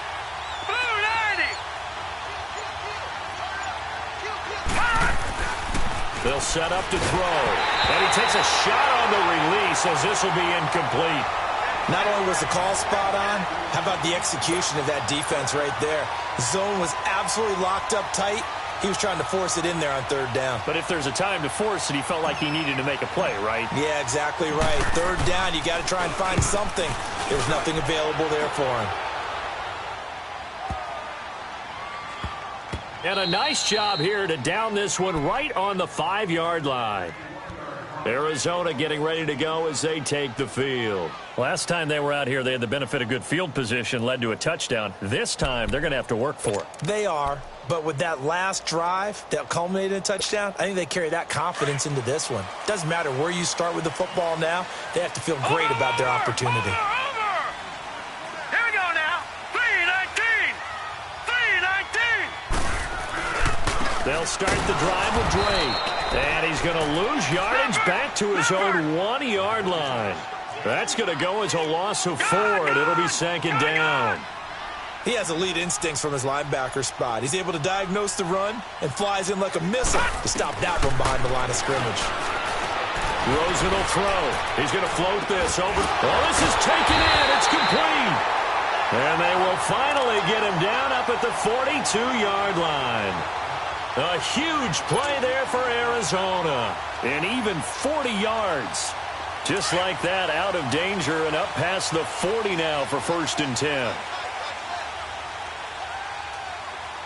Blue, landed. They'll set up to throw. And he takes a shot on the release as this will be incomplete. Not only was the call spot on, how about the execution of that defense right there? The zone was absolutely locked up tight. He was trying to force it in there on 3rd down. But if there's a time to force it, he felt like he needed to make a play, right? Yeah, exactly right. 3rd down, you got to try and find something. There was nothing available there for him. And a nice job here to down this one right on the 5-yard line. Arizona getting ready to go as they take the field. Last time they were out here, they had the benefit of good field position, led to a touchdown. This time, they're going to have to work for it. They are, but with that last drive that culminated in a touchdown, I think they carry that confidence into this one. Doesn't matter where you start with the football now, they have to feel great about their opportunity. Here we go now. 3-19. 3-19. They'll start the drive with Drake. And he's going to lose yardage back to his own 1-yard line. That's going to go as a loss of 4, and it'll be 2nd down. He has elite instincts from his linebacker spot. He's able to diagnose the run and flies in like a missile to stop that one behind the line of scrimmage. Rosen will throw. He's going to float this over. Oh, this is taken in. It's complete. And they will finally get him down up at the 42-yard line. A huge play there for Arizona. And even 40 yards. Just like that, out of danger and up past the 40 now for 1st and 10.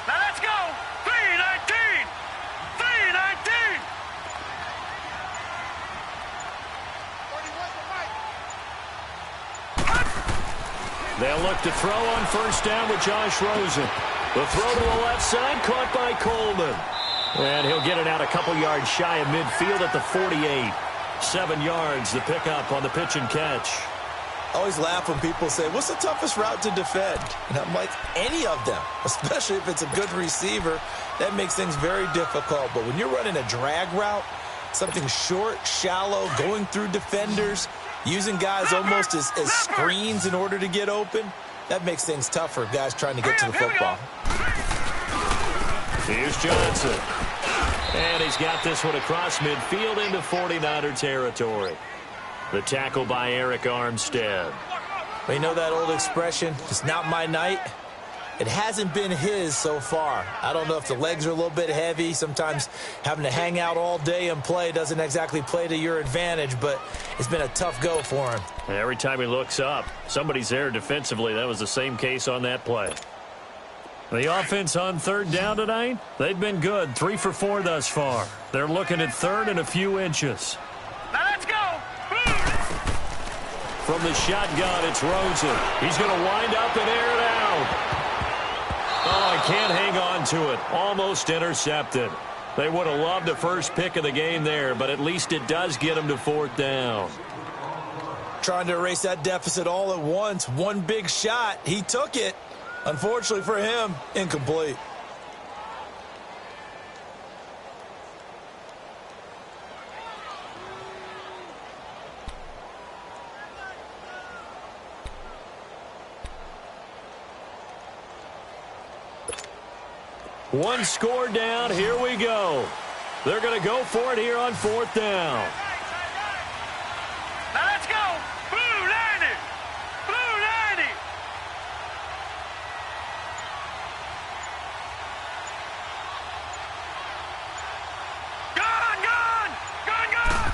Now let's go. 3-19. 3-19. They'll look to throw on 1st down with Josh Rosen. The throw to the left side, caught by Coleman. And he'll get it out a couple yards shy of midfield at the 48. 7 yards, the pickup on the pitch and catch. I always laugh when people say, what's the toughest route to defend? And I'm like, any of them, especially if it's a good receiver. That makes things very difficult. But when you're running a drag route, something short, shallow, going through defenders, using guys almost as screens in order to get open, that makes things tough for guys trying to get to the football. Here's Johnson. And he's got this one across midfield into 49er territory. The tackle by Eric Armstead. Well, you know that old expression, it's not my night? It hasn't been his so far. I don't know if the legs are a little bit heavy. Sometimes having to hang out all day and play doesn't exactly play to your advantage, but it's been a tough go for him. Every time he looks up, somebody's there defensively. That was the same case on that play. The offense on 3rd down tonight, they've been good. 3 for 4 thus far. They're looking at 3rd and a few inches. Now let's go. From the shotgun, it's Rosen. He's going to wind up and air it out. Oh, I can't hang on to it. Almost intercepted. They would have loved the first pick of the game there, but at least it does get them to 4th down. Trying to erase that deficit all at once. One big shot. He took it. Unfortunately for him, incomplete. One score down. Here we go. They're going to go for it here on 4th down. Now let's go. Blue 90. Blue 90. Gone, gone. Gone, gone.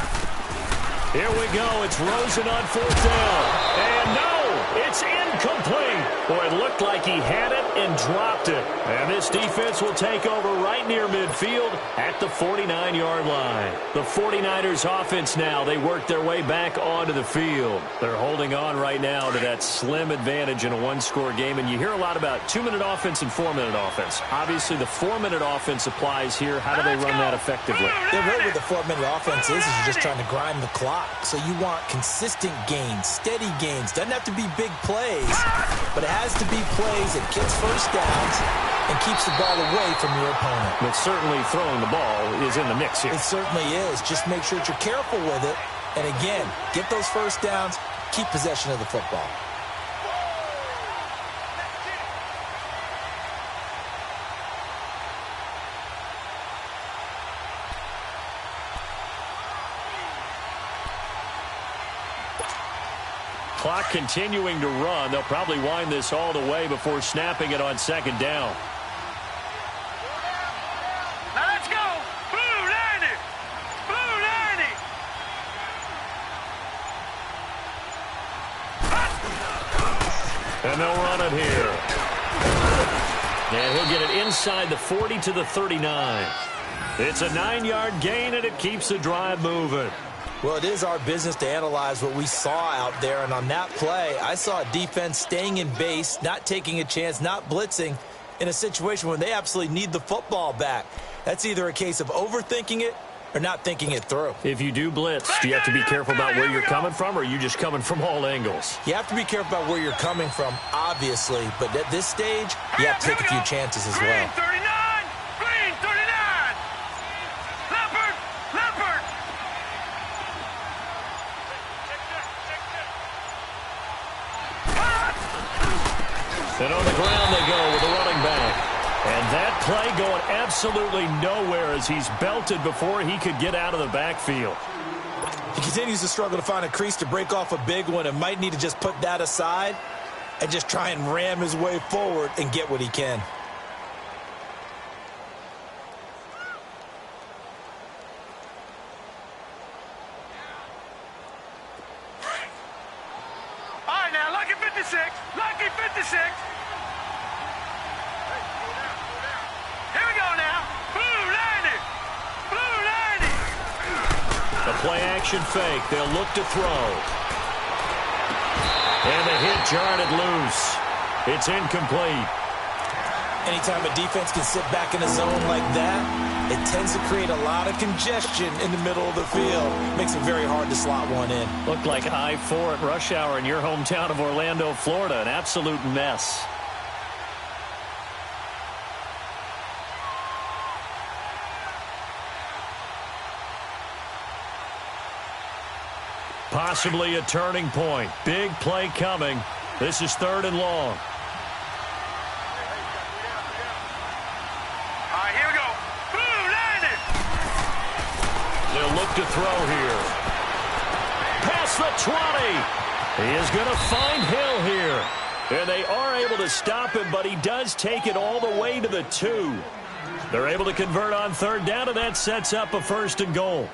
Here we go. It's Rosen on 4th down. And no, it's incomplete. Boy, it looked like he had it and dropped it. And this defense will take over right near midfield at the 49-yard line. The 49ers offense now, they work their way back onto the field. They're holding on right now to that slim advantage in a one-score game. And you hear a lot about 2-minute offense and 4-minute offense. Obviously, the 4-minute offense applies here. How do they run that effectively? The way with the 4-minute offense is you're just trying to grind the clock. So you want consistent gains, steady gains. Doesn't have to be big plays, but it has to be plays that gets first downs and keeps the ball away from your opponent. But certainly throwing the ball is in the mix here. It certainly is. Just make sure that you're careful with it. And again, get those first downs, keep possession of the football. Clock continuing to run. They'll probably wind this all the way before snapping it on 2nd down. Now let's go. Blue 90. Blue 90. And they'll run it here. And he'll get it inside the 40 to the 39. It's a 9-yard gain, and it keeps the drive moving. Well, it is our business to analyze what we saw out there, and on that play, I saw a defense staying in base, not taking a chance, not blitzing in a situation where they absolutely need the football back. That's either a case of overthinking it or not thinking it through. If you do blitz, do you have to be careful about where you're coming from, or are you just coming from all angles? You have to be careful about where you're coming from, obviously, but at this stage, you have to take a few chances as well. Green 39. Green 39. Leopard. Leopard. And on the ground they go with the running back. And that play going absolutely nowhere as he's belted before he could get out of the backfield. He continues to struggle to find a crease to break off a big one and might need to just put that aside and just try and ram his way forward and get what he can. All right, now, lucky 56. Lucky 56. Here we go now. Blue 90. Blue 90. The play action fake. They'll look to throw. And the hit jarred it loose. It's incomplete. Anytime a defense can sit back in a zone like that, it tends to create a lot of congestion in the middle of the field. Makes it very hard to slot one in. Looked like I-4 at rush hour in your hometown of Orlando, Florida. An absolute mess. Possibly a turning point. Big play coming. This is 3rd and long. All right, here we go. Blue 90. They'll look to throw here. Past the 20. He is going to find Hill here. And they are able to stop him, but he does take it all the way to the 2. They're able to convert on 3rd down, and that sets up a 1st and goal.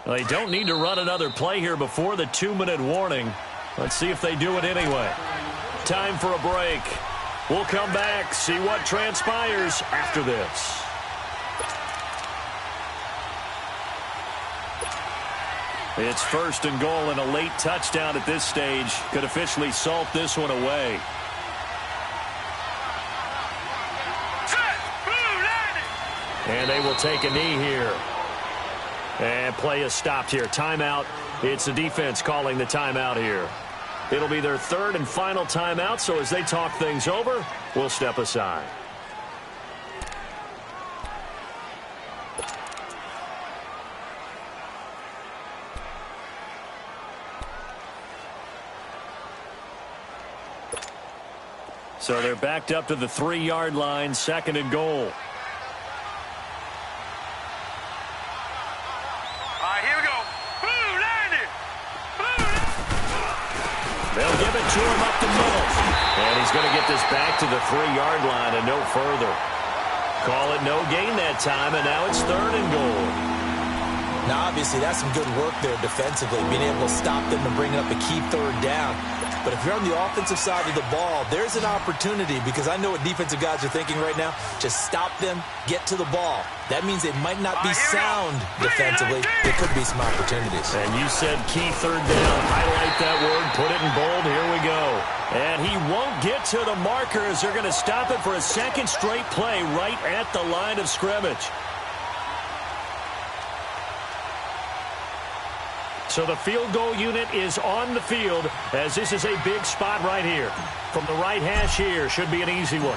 They don't need to run another play here before the 2-minute warning. Let's see if they do it anyway. Time for a break. We'll come back, see what transpires after this. It's 1st and goal, and a late touchdown at this stage could officially salt this one away. And they will take a knee here. And play is stopped here. Timeout. It's the defense calling the timeout here. It'll be their 3rd and final timeout, so as they talk things over, we'll step aside. So they're backed up to the 3-yard line, 2nd and goal. They'll give it to him up the middle. And he's going to get this back to the 3-yard line and no further. Call it no gain that time, and now it's 3rd and goal. Now, obviously, that's some good work there defensively, being able to stop them and bringing up a key 3rd down. But if you're on the offensive side of the ball, there's an opportunity, because I know what defensive guys are thinking right now. Just stop them, get to the ball. That means it might not be sound defensively. There could be some opportunities. And you said key 3rd down. Highlight that word, put it in bold. Here we go. And he won't get to the markers. They're going to stop it for a 2nd straight play right at the line of scrimmage. So the field goal unit is on the field, as this is a big spot right here. From the right hash here, should be an easy one.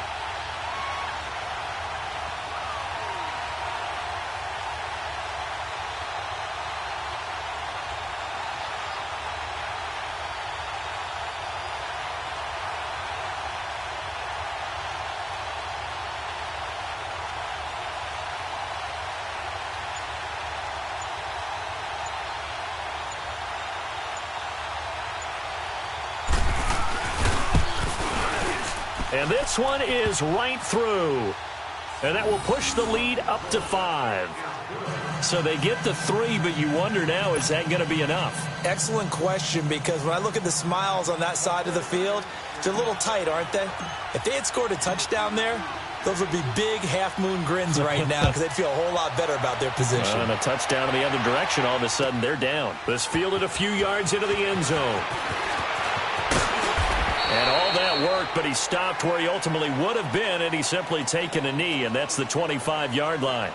And this one is right through. And that will push the lead up to 5. So they get the 3, but you wonder now, is that going to be enough? Excellent question, because when I look at the smiles on that side of the field, they're a little tight, aren't they? If they had scored a touchdown there, those would be big half-moon grins right now, because they'd feel a whole lot better about their position. And a touchdown in the other direction, all of a sudden they're down. This fielded a few yards into the end zone. And all that worked, but he stopped where he ultimately would have been, and he's simply taken a knee, and that's the 25-yard line.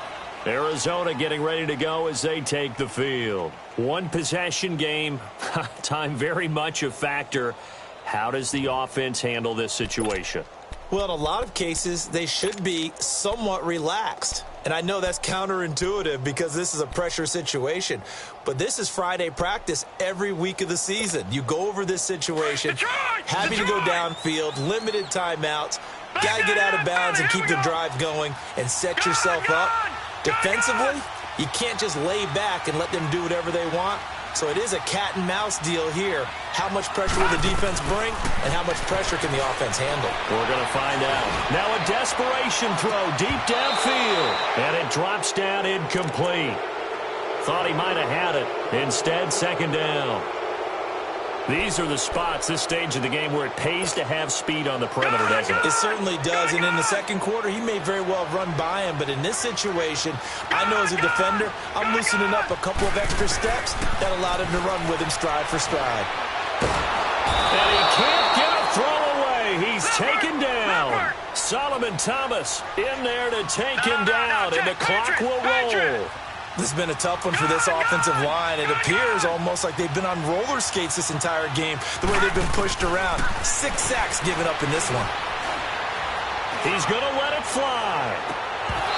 Arizona getting ready to go as they take the field. One possession game, time very much a factor. How does the offense handle this situation? Well, in a lot of cases, they should be somewhat relaxed. And I know that's counterintuitive because this is a pressure situation. But this is Friday practice every week of the season. You go over this situation, having to go downfield, limited timeouts, got to get out of bounds and keep the drive going and set yourself up. Defensively, you can't just lay back and let them do whatever they want. So it is a cat and mouse deal here. How much pressure will the defense bring, and how much pressure can the offense handle? We're going to find out. Now a desperation throw deep downfield, and it drops down incomplete. Thought he might have had it. Instead, 2nd down. These are the spots, this stage of the game, where it pays to have speed on the perimeter, doesn't it? It certainly does, and in the second quarter, he may very well run by him, but in this situation, I know as a defender, I'm loosening up a couple of extra steps that allowed him to run with him stride for stride. And he can't get a throw away. He's taken down. Solomon Thomas in there to take him down, and the clock will roll. This has been a tough one for this offensive line. It appears almost like they've been on roller skates this entire game, the way they've been pushed around. 6 sacks given up in this one. He's going to let it fly.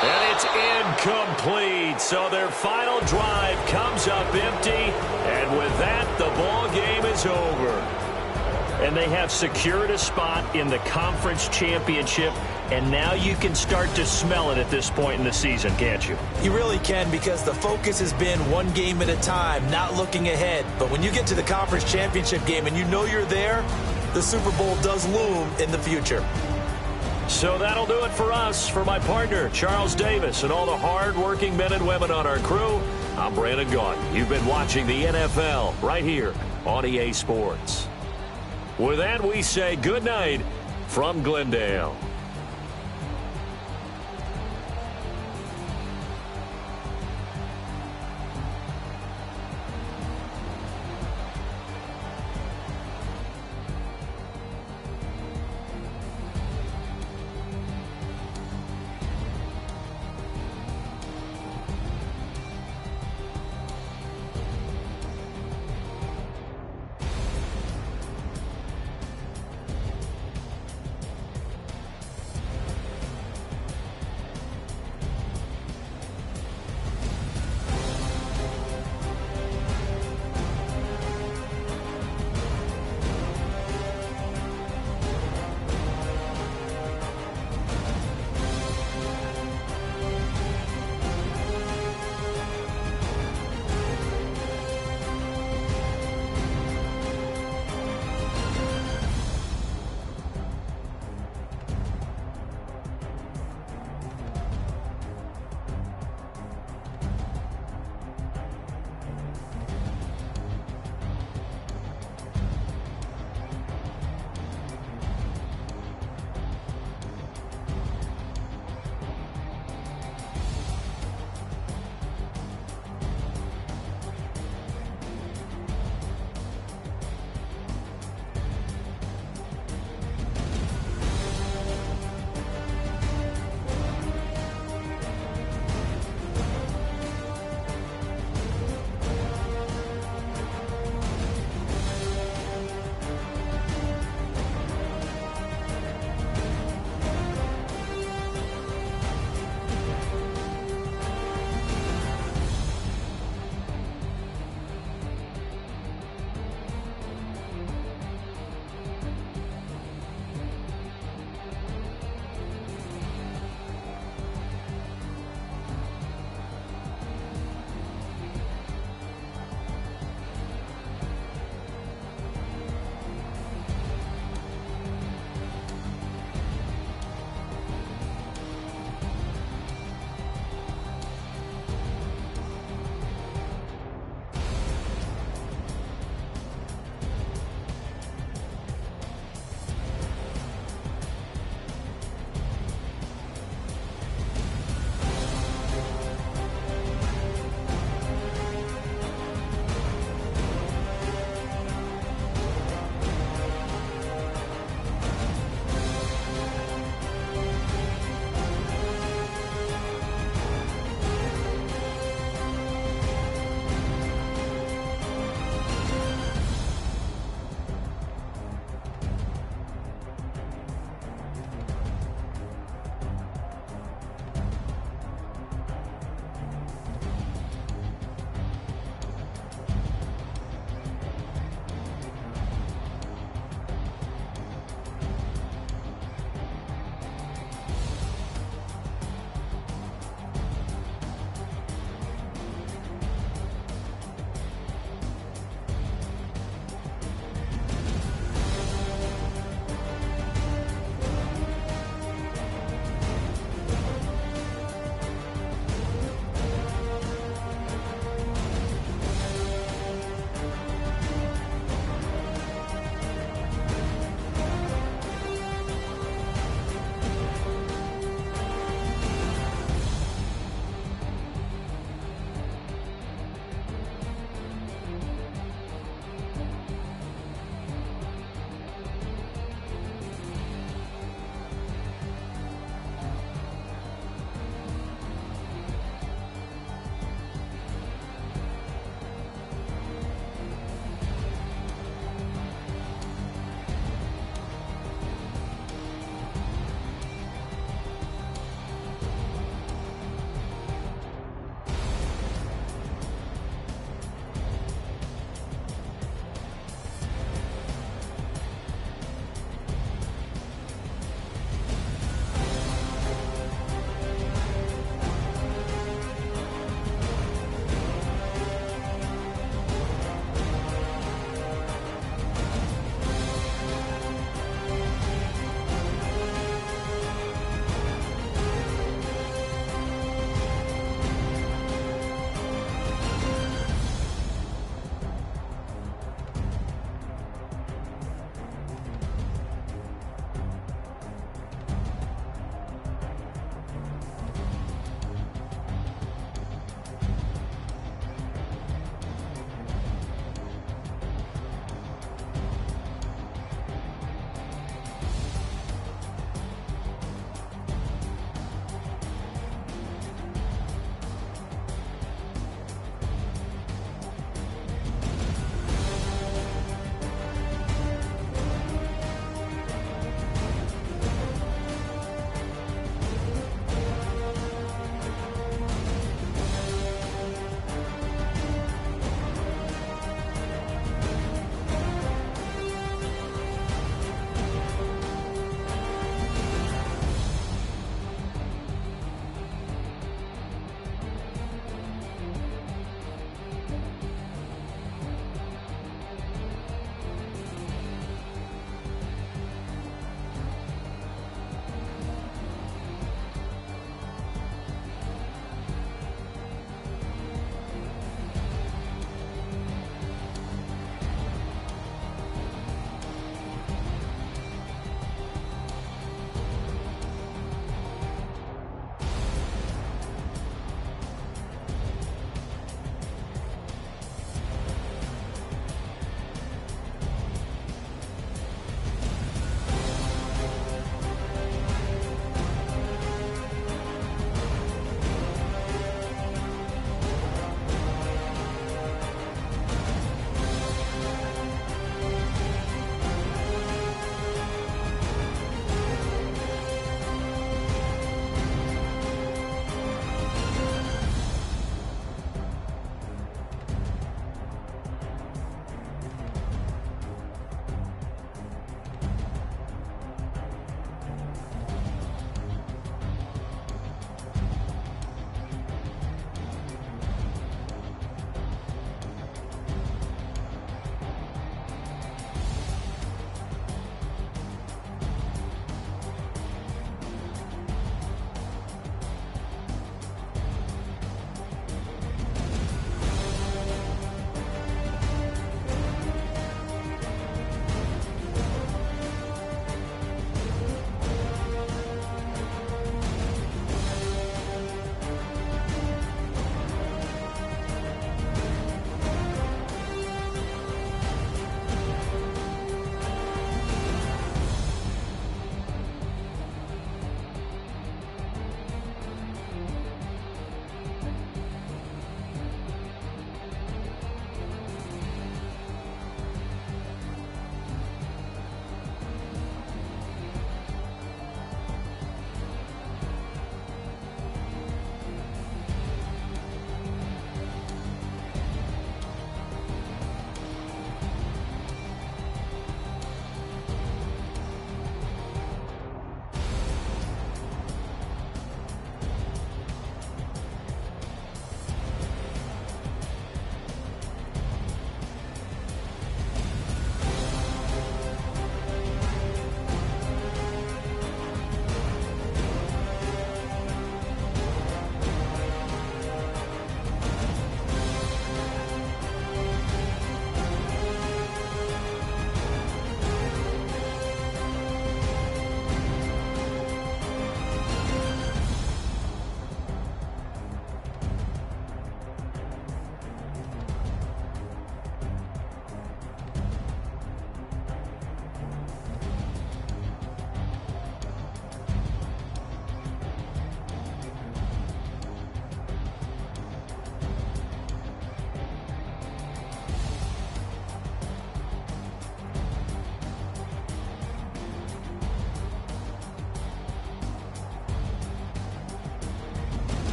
And it's incomplete. So their final drive comes up empty. And with that, the ball game is over. And they have secured a spot in the conference championship. And now you can start to smell it at this point in the season, can't you? You really can, because the focus has been one game at a time, not looking ahead. But when you get to the conference championship game and you know you're there, the Super Bowl does loom in the future. So that'll do it for us. For my partner, Charles Davis, and all the hard-working men and women on our crew, I'm Brandon Gaudin. You've been watching the NFL right here on EA Sports. With that, we say good night from Glendale.